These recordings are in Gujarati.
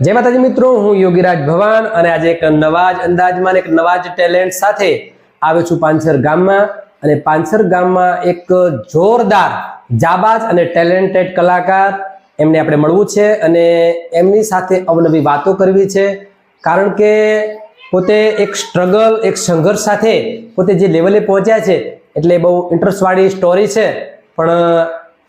જય માતાજી મિત્રો, હું યોગીરાજ ભવાન અને આજે એક નવા જ અંદાજમાં એક નવા જ ટેલેન્ટ સાથે આવ્યો છું પાંચર ગામમાં. અને પાંચર ગામમાં એક જોરદાર જાબાજ અને ટેલેન્ટેડ કલાકાર એમને આપણે મળવું છે અને એમની સાથે અવનવી વાતો કરવી છે. કારણ કે પોતે એક સ્ટ્રગલ, એક સંઘર્ષ સાથે પોતે જે લેવલે પહોંચ્યા છે એટલે બહુ ઇન્ટરેસ્ટવાળી સ્ટોરી છે, પણ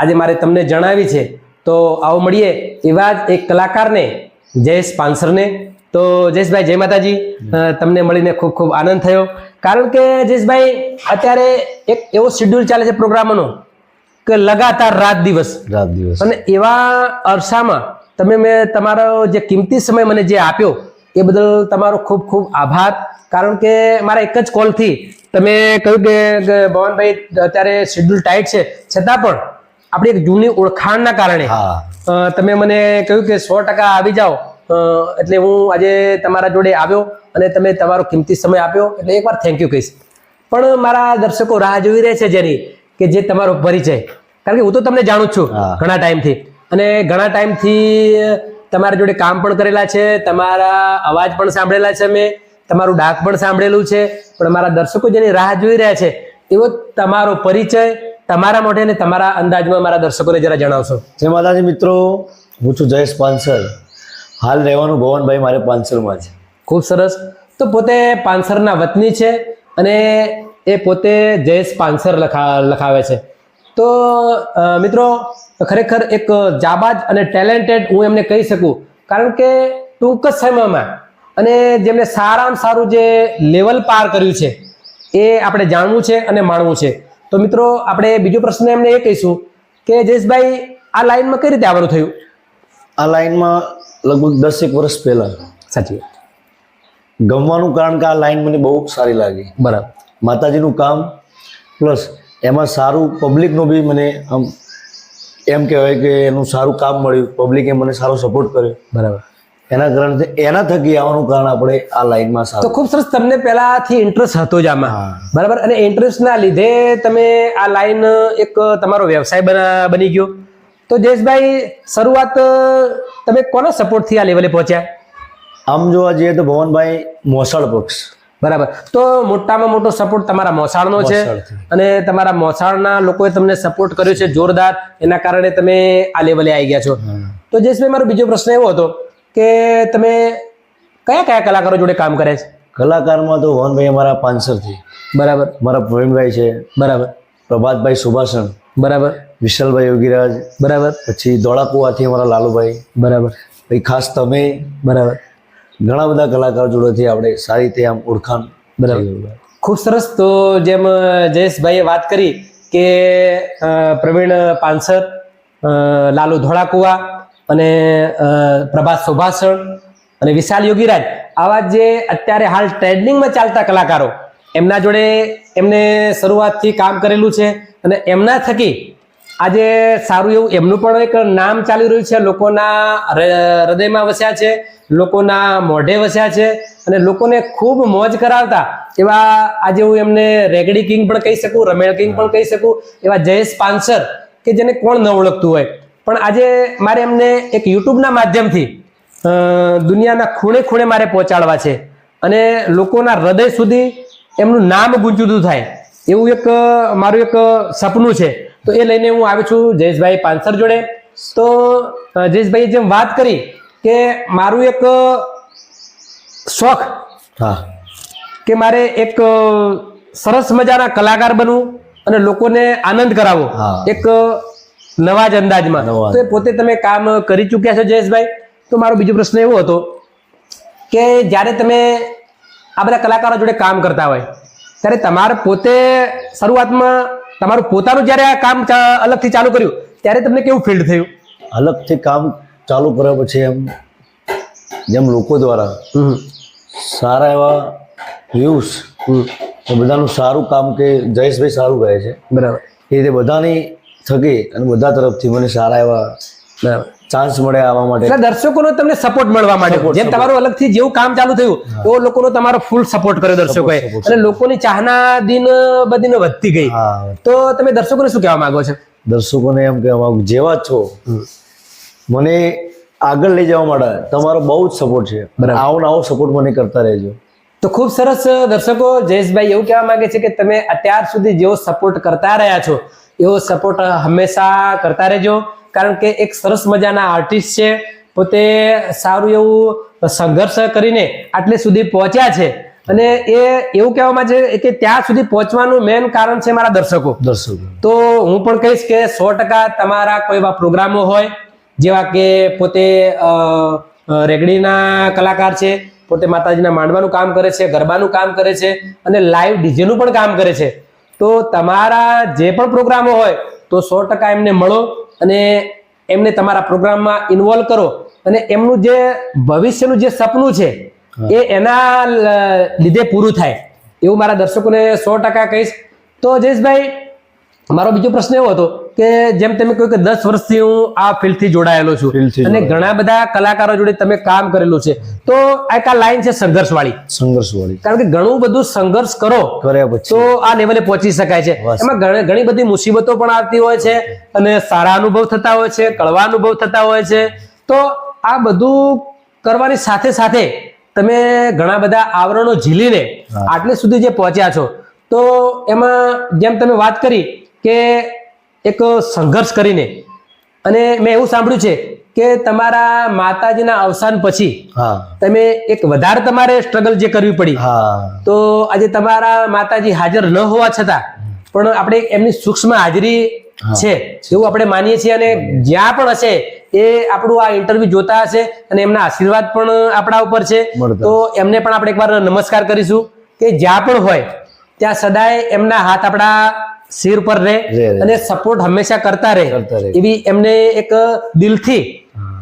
આજે મારે તમને જણાવી છે. તો આવો મળીએ એવા જ એક કલાકારને, જયેશ પાંસરને. તો જયેશભાઈ, જય માતાજી. તમને મળીને ખૂબ ખૂબ આનંદ થયો. કારણ કે જયેશભાઈ, અત્યારે એક એવો શેડ્યુલ ચાલે છે પ્રોગ્રામનો કે લગાતાર રાત દિવસ અને એવા અરસામાં તમે તમારો જે કિંમતી સમય મને જે આપ્યો એ બદલ તમારો ખૂબ ખૂબ આભાર. કારણ કે મારા એક જ કોલથી તમે કહ્યું કે ભવનભાઈ અત્યારે શેડ્યુલ ટાઈટ છે, છતાં પણ આપણી એક જૂની ઓળખાણના કારણે તમે મને કહ્યું કે 100% આવી જાઓ. એટલે હું આજે તમારા જોડે આવ્યો અને તમે તમારો કિંમતી સમય આપ્યો, એટલે એકવાર થેન્ક યુ કહીશ. પણ મારા દર્શકો રાહ જોઈ રહ્યા છે જેની, કે જે તમારો પરિચય. કારણ કે હું તો તમને જાણું છું ઘણા ટાઈમથી, અને ઘણા ટાઈમથી તમારા જોડે કામ પણ કરેલા છે, તમારા અવાજ પણ સાંભળેલા છે, મેં તમારું ડાક પણ સાંભળેલું છે. પણ મારા દર્શકો જેની રાહ જોઈ રહ્યા છે એવો તમારો પરિચય તમારા મોઢે અને તમારા અંદાજમાં મારા દર્શકોને જરા જણાવશો. જય માતાજી મિત્રો, હું છું જયેશ પાંસર. હાલ રહેવાનું ભવનભાઈ મારે પાંસરમાં છે. ખૂબ સરસ. તો પોતે પાંસરના વતની છે અને એ પોતે જયેશ પાંસર લખાવે છે. તો મિત્રો, ખરેખર એક જાબાજ અને ટેલેન્ટેડ હું એમને કહી શકું. કારણ કે ટૂંક જ સમયમાં અને જેમને સારામાં સારું જે લેવલ પાર કર્યું છે એ આપણે જાણવું છે અને માણવું છે. તો મિત્રો, આપણે બીજો પ્રશ્ન એમને એ કહીશું કે જયેશભાઈ, આ લાઈનમાં કઈ રીતે આવવાનું થયું? આ લાઈનમાં લગભગ 10 વર્ષ પહેલા. સાચી ગમવાનું કારણ કે આ લાઈન મને બહુ સારી લાગી. બરાબર. માતાજીનું કામ પ્લસ એમાં સારું પબ્લિકનું બી મને આમ એમ કહેવાય કે એનું સારું કામ મળ્યું, પબ્લિકે મને સારો સપોર્ટ કર્યો. બરાબર. એના કારણે એના થકી આવવાનું કારણ આપણે આ લાઈનમાં સારું. તો ખૂબ સરસ. તમને પહેલાથી ઇન્ટરેસ્ટ હતો જ આમાં, બરાબર, અને ઇન્ટરેસ્ટના લીધે તમે આ લાઈન એક તમારો વ્યવસાય બની ગયો. તો જયેશભાઈ, શરૂઆત તમે કોના સપોર્ટથી આ લેવલે પહોંચ્યા? આમ જોવા જઈએ તો ભવનભાઈ મોસાળ પક્ષ. બરાબર. તો મોટામાં મોટો સપોર્ટ તમારા મોસાળનો છે અને તમારા મોસાળના લોકોએ તમને સપોર્ટ કર્યો છે જોરદાર, એના કારણે તમે આ લેવલે આવી ગયા છો. તો જયેશભાઈ, મારો બીજો પ્રશ્ન એવો હતો કે તમે કયા કયા કલાકારો જોડે કામ કરે છે? કલાકારમાં તો ભવનભાઈ અમારા પાંસરથી. બરાબર. મારા પ્રવીણભાઈ છે. બરાબર. પ્રભાતભાઈ સુભાષણ. બરાબર. વિશાલભાઈ યોગીરાજ. બરાબર. પછી ધોળાકુવાથી અમારા લાલુભાઈ. બરાબર. પછી ખાસ તમે. બરાબર. ઘણા બધા કલાકારો જોડેથી આપણે સારી રીતે આમ ઓળખાણ. બરાબર. ખૂબ સરસ. તો જેમ જયેશભાઈએ વાત કરી કે પ્રવીણ પાંસર, લાલુ ધોળાકુવા અને પ્રભાત સુભાષણ અને વિશાલ યોગીરાજ, આવા જે અત્યારે હાલ ટ્રેન્ડિંગમાં ચાલતા કલાકારો, એમના જોડે એમને શરૂઆતથી કામ કરેલું છે અને એમના થકી આજે સારું એવું એમનું પણ એક નામ ચાલી રહ્યું છે. લોકોના હૃદયમાં વસ્યા છે, લોકોના મોઢે વસ્યા છે અને લોકોને ખૂબ મોજ કરાવતા એવા આજે હું એમને રેગડી કિંગ પણ કહી શકું, રમેળ કિંગ પણ કહી શકું, એવા જયેશ પાંસર, કે જેને કોણ ન ઓળખતું હોય. પણ આજે મારે એમને એક યુટ્યુબના માધ્યમથી દુનિયાના ખૂણે ખૂણે મારે પહોંચાડવા છે અને લોકોના હૃદય સુધી એમનું નામ ગુંજતું થાય એવું એક મારું એક સપનું છે. તો એ લઈને હું આવ્યો છું જયેશભાઈ પાંસર જોડે. તો જયેશભાઈએ જેમ વાત કરી કે મારું એક શોખ કે મારે એક સરસ મજાના કલાકાર બનવું અને લોકોને આનંદ કરાવો એક નવા જ અંદાજમાં. તો એ પોતે તમે કામ કરી ચૂક્યા છો જયેશભાઈ. તો મારો બીજો પ્રશ્ન એવો હતો કે જ્યારે તમે આ બધા કલાકારો જોડે કામ કરતા હોય ત્યારે તમારે પોતે શરૂઆતમાં તમારું પોતાનું જ્યારે આ કામ અલગથી ચાલુ કર્યું ત્યારે તમને કેવું ફીલ થયું? અલગથી કામ ચાલુ કર્યા પછી એમ જેમ લોકો દ્વારા સારા એવા વ્યૂઝ, બધાનું સારું કામ કે જયેશભાઈ સારું કહે છે, બરાબર, એ રીતે બધાની થકી અને બધા તરફથી મને સારા એવા ચાન્સ મળે આવવા માટે. દર્શકોનો તમને સપોર્ટ મળવા માટે જેમ તમારું અલગથી જેવું કામ ચાલુ થયું એવો લોકોનો તમારો ફૂલ સપોર્ટ કર્યો દર્શકોએ અને લોકોની ચાહના દિન બદીને વધતી ગઈ. તો તમે દર્શકોને શું કહેવા માંગો છો? દર્શકોને એમ કહેવા માંગુ, જેવા છો મને આગળ લઈ જવા માટે તમારો બહુ જ સપોર્ટ છે. આવો સપોર્ટ મને કરતા રહેજો. તો ખૂબ સરસ દર્શકો, જયેશભાઈ એવું કહેવા માંગે છે કે તમે અત્યાર સુધી જેવો સપોર્ટ કરતા રહ્યા છો એવો સપોર્ટ હંમેશા કરતા રહેજો, કારણ કે એક સરસ મજાના આર્ટિસ્ટ છે, પોતે સારું એવું સંઘર્ષ કરીને આટલે સુધી પહોંચ્યા છે અને એ એવું કહેવા માંગે છે કે ત્યાં સુધી પહોંચવાનું મેઇન કારણ છે મારા દર્શકો. તો હું પણ કહીશ કે 100% તમારા કોઈ એવા પ્રોગ્રામો હોય જેવા કે પોતે રેગડીના કલાકાર છે, પોતે માતાજીના માંડવાનું કામ કરે છે, ગરબાનું કામ કરે છે અને લાઈવ ડીજેનું પણ કામ કરે છે. તો તમારા જે પણ પ્રોગ્રામો હોય તો 100% એમને મળો અને એમને તમારા પ્રોગ્રામમાં ઇન્વોલ્વ કરો અને એમનું જે ભવિષ્યનું જે સપનું છે એ એના લીધે પૂરું થાય એવું મારા દર્શકોને 100% કહીશ. તો જયેશભાઈ, મારો બીજો પ્રશ્ન એવો હતો કે જેમ તમે કહ્યું કે 10 વર્ષથી હું આ ફિલ્ડથી જોડાયેલો છું અને ઘણા બધા કલાકારો જોડે તમે કામ કરેલું છે, તો આ લાઈન છે સંઘર્ષવાળી, કારણ કે ઘણું બધું સંઘર્ષ કરો તો આ લેવલે પહોંચી શકાય છે. એમાં ઘણી બધી મુસીબતો પણ આવતી હોય છે અને સારા અનુભવ થતા હોય છે, કડવા અનુભવ થતા હોય છે. તો આ બધું કરવાની સાથે સાથે તમે ઘણા બધા આવરણો ઝીલીને આટલે સુધી જે પહોંચ્યા છો, તો એમાં જેમ તમે વાત કરી કે એક સંઘર્ષ કરીને, અને મેં એવું સાંભળ્યું છે કે તમારા માતાજીના અવસાન પછી તમે એક વધારે તમારે સ્ટ્રગલ જે કરવી પડી, તો આજે તમારા માતાજી હાજર ન હોવા છતાં પણ આપણે એમની સૂક્ષ્મ હાજરી છે એવું આપણે માનીએ છીએ અને જ્યાં પણ હશે એ આપણું આ ઇન્ટરવ્યુ જોતા હશે અને એમના આશીર્વાદ પણ આપણા ઉપર છે. તો એમને પણ આપણે એકવાર નમસ્કાર કરીશું કે જ્યાં પણ હોય ત્યાં સદાય એમના હાથ આપણા સિર પર રહે અને સપોર્ટ હંમેશા કરતા રહે એવી એમને એક દિલથી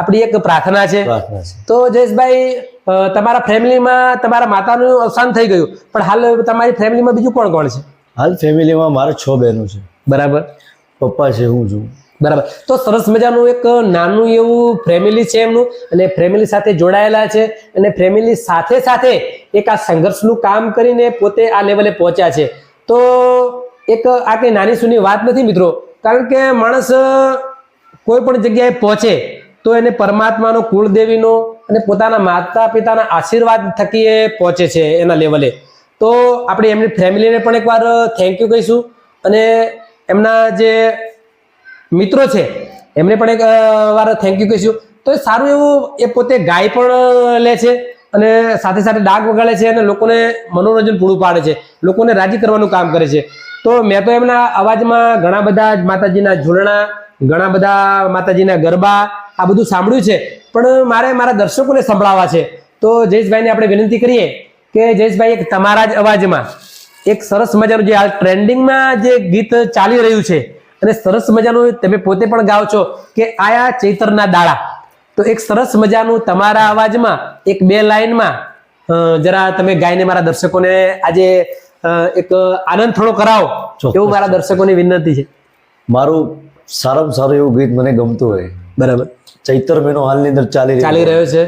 આપણી એક પ્રાર્થના છે. તો જયેશભાઈ, તમારા ફેમિલીમાં તમારા માતાનું અવસાન થઈ ગયું, પણ હાલ તમારી ફેમિલીમાં બીજું કોણ કોણ છે? હાલ ફેમિલીમાં મારે 6 બહેનો છે. બરાબર. પપ્પા છે, હું છું. બરાબર. તો સરસ મજાનું એક નાનું એવું ફેમિલી છે એમનું, અને ફેમિલી સાથે જોડાયેલા છે અને ફેમિલી સાથે સાથે એક આ સંઘર્ષનું કામ કરીને પોતે આ લેવલે પહોંચ્યા છે. તો એક આ કઈ નાની સૂની વાત નથી મિત્રો, કારણ કે માણસ કોઈ પણ જગ્યાએ પહોંચે તો એને પરમાત્માનો, કુળદેવીનો અને પોતાના માતા પિતાના આશીર્વાદ થકી એ પહોંચે છે એના લેવલે. તો આપણે એમની ફેમિલીને પણ એકવાર થેન્ક યુ કહીશું અને એમના જે મિત્રો છે એમને પણ એક વાર થેન્ક યુ કહીશું. તો એ સારું એવું એ પોતે ગાય પણ લે છે અને સાથે સાથે ડાક વગાડે છે અને લોકોને મનોરંજન પૂરું પાડે છે, લોકોને રાજી કરવાનું કામ કરે છે. તો મેં તો એમના અવાજમાં ઘણા બધા માતાજીના ઝૂલણા, ઘણા બધા માતાજીના ગરબા આ બધું સાંભળ્યું છે, પણ મારે મારા દર્શકોને સંભળાવવા છે. તો જયેશભાઈને આપણે વિનંતી કરીએ કે જયેશભાઈ, એક તમારા જ અવાજમાં એક સરસ મજાનું જે આ ટ્રેન્ડિંગમાં જે ગીત ચાલી રહ્યું છે અને સરસ મજાનું તમે પોતે પણ ગાઓ છો કે આયા ચૈતરના દાડા, તો એક સરસ મજાનું તમારા અવાજમાં એક 2 લાઈનમાં જરા તમે ગાઈને મારા દર્શકોને આજે એક આનંદ થોડો કરાવો એવું મારા દર્શકોની વિનંતી છે. મારું સારામાં સારું એવું ગીત મને ગમતું હોય. બરાબર. ચૈત્ર મહિનો હાલની અંદર ચાલી રહ્યો છે,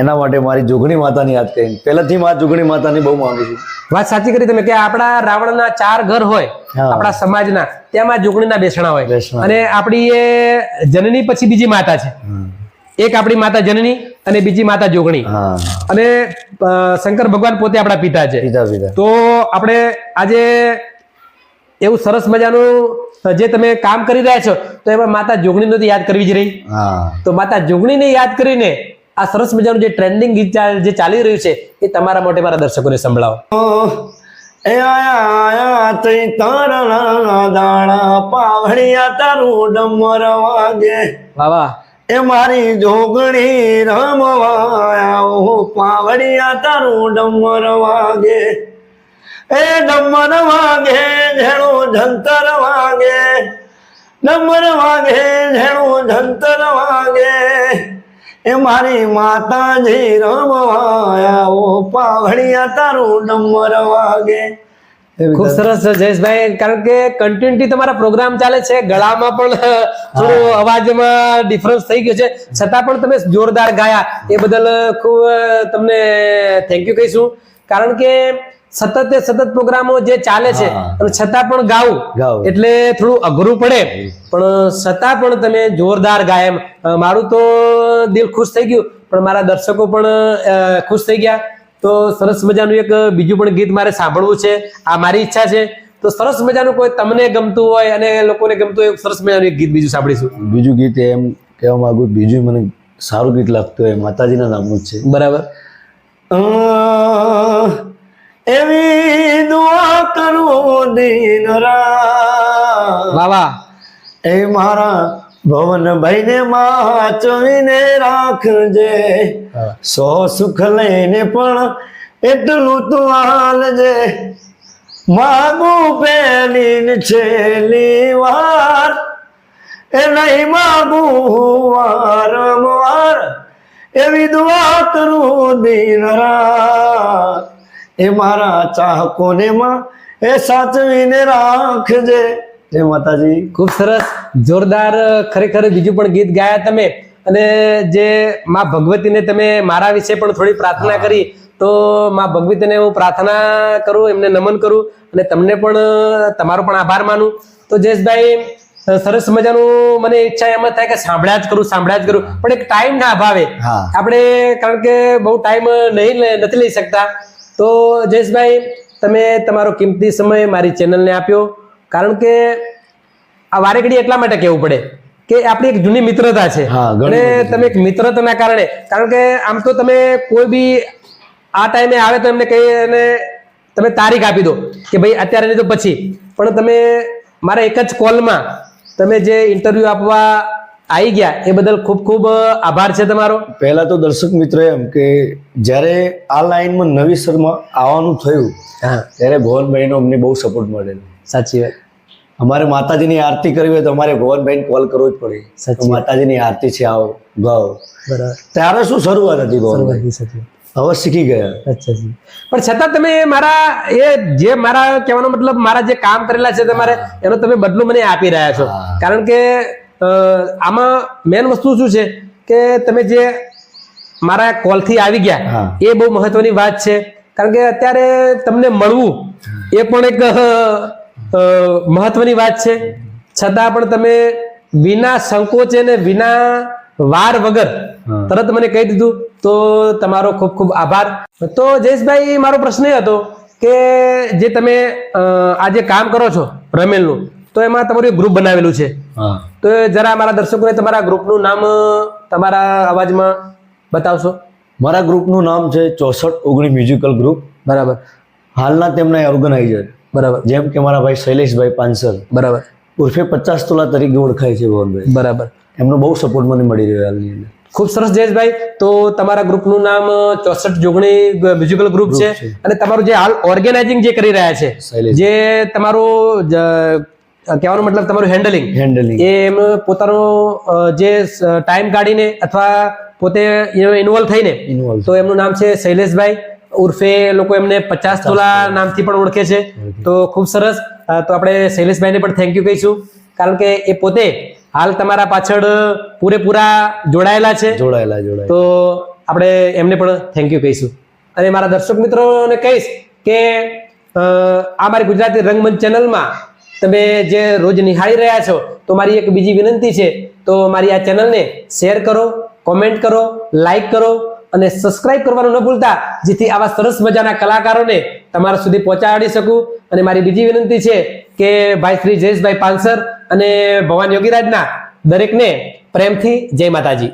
એના માટે મારી જોગણી માતાની યાદ કરી. પહેલાથી માં જોગણી માતાની બહુ માંગુ છું. વાત સાચી કરી તમે કે આપણા રાવણના 4 ઘર હોય આપણા સમાજના, તેમાં જોગણીના બેસણા હોય અને આપણી એ જનની પછી બીજી માતા છે. એક આપણી માતા જનની અને બીજી માતા જોગણી, અને શંકર ભગવાન પોતે આપણા પિતા છે. તો આપણે આજે એવું સરસ મજાનું જે તમે કામ કરી રહ્યા છો, તો એમાં માતા જોગણીને તો યાદ કરવી જ રહી. તો માતા જોગણીને યાદ કરીને આ સરસ મજાનું જે ટ્રેન્ડિંગ ગીત જે ચાલી રહ્યું છે એ તમારા માટે મારા દર્શકોને સંભળાવો. એ આયા ચૈતરના દાડા, પાવડિયા તારું ડમર વાગે. વાહ વાહ. એ મારી જોગણી રમવાયા, પાવડિયા તારું ડમર વાગે. એ ડમર વાગે ઝેણું જંતર વાગે, ડમર વાગે ઝેણું જંતર વાગે. એ મારી માતાજી રમવાયા, પાવડિયા તારું ડમર વાગે. ખૂબ સરસ જયેશભાઈ, કારણ કે કન્ટિન્યુટી તમારા પ્રોગ્રામ ચાલે છે, ગળામાં પણ થોડો અવાજમાં ડિફરન્સ થઈ ગયો છે, છતાં પણ તમે જોરદાર ગાયા એ બદલ ખૂબ તમને થેન્ક યુ કહીશું. કારણ કે સતત પ્રોગ્રામો જે ચાલે છે અને છતાં પણ ગાવું એટલે થોડું અઘરું પડે, પણ છતાં પણ તમે જોરદાર ગાય. મારું તો દિલ ખુશ થઈ ગયું, પણ મારા દર્શકો પણ ખુશ થઈ ગયા. તો સરસ મજાનું એક બીજું પણ ગીત મારે સાંભળવું છે, આ મારી ઈચ્છા છે. તો સરસ મજાનું કોઈ તમને ગમતું હોય અને લોકોને ગમતું હોય સરસ મજાનું એક ગીત બીજું સાંભળીશું. બીજું ગીત એમ કહેવા માંગુ, બીજું મને સારું ગીત લાગતું હોય માતાજીના નામનું જ છે. બરાબર. એવી દુઆ કરું દિન રાત, વાહ વાહ. એ મારા ભવનભાઈ ને માચવીને રાખજે, સો સુખ લઈને પણ એટલું તું હાલજે, માગું પહેલી ને છેલ્લી વાર, એ નહીં માગું વારંવાર, એવી દુઆ કરું દિન રાત, એ મારા ચાહકોને માં એ સાચવીને રાખજે. જય માતાજી. ખૂબ સરસ, જોરદાર. ખરેખર બીજું પણ ગીત ગાયા તમે, અને જે માં ભગવતીને તમે મારા વિશે પણ થોડી પ્રાર્થના કરી, તો માં ભગવતીને હું પ્રાર્થના કરું, એમને નમન કરું, અને તમને પણ તમારો પણ આભાર માનું. તો જયેશભાઈ, સરસ મજાનું મને ઈચ્છા એમ જ થાય કે સાંભળ્યા જ કરું, પણ એક ટાઈમ ના અભાવે આપણે, કારણ કે બહુ ટાઈમ નથી લઈ શકતા. તો જયેશભાઈ, તમે તમારો કિંમતી સમય મારી ચેનલને આપ્યો, કારણ કે આ વારે ઘડી એટલા માટે કહેવું પડે કે આપણી એક જૂની મિત્રતા છે, અને તમે એક મિત્રતાના કારણે, કારણ કે આમ તો તમે કોઈ બી આ ટાઈમે આવે તો એમને કહી અને તમે તારીખ આપી દો કે ભાઈ અત્યારે નહીં તો પછી, પણ તમે મારા એક જ કોલમાં તમે જે ઇન્ટરવ્યુ આપવા આવી ગયા એ બદલ ખૂબ ખૂબ આભાર છે તમારો. પહેલા તો દર્શક મિત્રો એમ કે જ્યારે આ લાઈનમાં નવીસરમાં આવવાનું થયું ત્યારે ભુવનભાઈનો અમને બહુ સપોર્ટ મળેલો. સાચી વાત. અમારે માતાજીની આરતી કરવી હોય તો અમારે ભુવનભાઈને કોલ કરવો જ પડે, માતાજીની આરતી છે આવો ગાઓ. બરાબર. ત્યારે શું શરૂઆત હતી ભુવનભાઈ, હવે શીખી ગયા. અચ્છા જી. પણ છતાં તમે મારા એ જે મારા કહેવાનો મતલબ મારા જે કામ કરેલા છે તમારે એનો તમે બદલો મને આપી રહ્યા છો, કારણ કે આમાં મેન વસ્તુ શું છે કે તમે જે મારા કોલથી આવી ગયા એ બહુ મહત્વની વાત છે, કારણ કે અત્યારે તમને મળવું એ પણ એક મહત્વની વાત છે. છતાં પણ તમે વિના સંકોચે ને વિના વાર વગર તરત મને કહી દીધું, તો તમારો ખૂબ ખૂબ આભાર. તો જયેશભાઈ, મારો પ્રશ્ન એ હતો કે જે તમે આ જે કામ કરો છો રમેલનું, તો એમાં તમારું એક ગ્રુપ બનાવેલું છે, તો જરા મારા દર્શકોને તમારા ગ્રુપનું નામ તમારા અવાજમાં બતાવશો. મારા ગ્રુપનું નામ છે 6419 મ્યુઝિકલ ગ્રુપ. બરાબર. હાલના તેમના ઓર્ગેનાઇઝર બરાબર, જેમ કે મારા ભાઈ શૈલેષભાઈ પાંસર, બરાબર, ઉર્ફે 50 તોલા તરીકે ઓળખાય છે ભુવનભાઈ. બરાબર. એમનો બહુ સપોર્ટ મને મળી રહ્યો હાલની અંદર. ખૂબ સરસ જયેશભાઈ. તો તમારા ગ્રુપનું નામ 6419 મ્યુઝિકલ ગ્રુપ છે, અને તમારું જે હાલ ઓર્ગેનાઇઝિંગ જે કરી રહ્યા છે, જે તમારું કહેવાનો મતલબ તમારું હેન્ડલિંગ એ એમનો પોતાનો જે ટાઈમ કાઢીને અથવા પોતે ઇન્વોલ્વ થઈને, તો એમનું નામ છે શૈલેષભાઈ, ઉર્ફે લોકો એમને 50 તોલા નામથી પણ ઓળખે છે. તો ખૂબ સરસ. તો આપણે શૈલેષભાઈને પણ થેન્ક યુ કહીશું, કારણ કે એ પોતે હાલ તમારા પાછળ પૂરેપૂરા જોડાયેલા છે. તો આપણે એમને પણ થેન્ક યુ કહીશું. અને મારા દર્શક મિત્રોને કહીશ કે આ મારી ગુજરાતી રંગમંચ ચેનલમાં તમે જે રોજ નિહાળી રહ્યા છો, તો મારી એક બીજી વિનંતી છે, તો મારી આ ચેનલને શેર કરો, કોમેન્ટ કરો, લાઈક કરો અને સબસ્ક્રાઇબ કરવાનું ન ભૂલતા, જેથી આવા સરસ મજાના કલાકારોને તમારા સુધી પહોંચાડી શકું. અને મારી બીજી વિનંતી છે કે ભાઈ શ્રી જયેશભાઈ પાંસર અને ભવાન યોગીરાજના દરેકને પ્રેમથી જય માતાજી.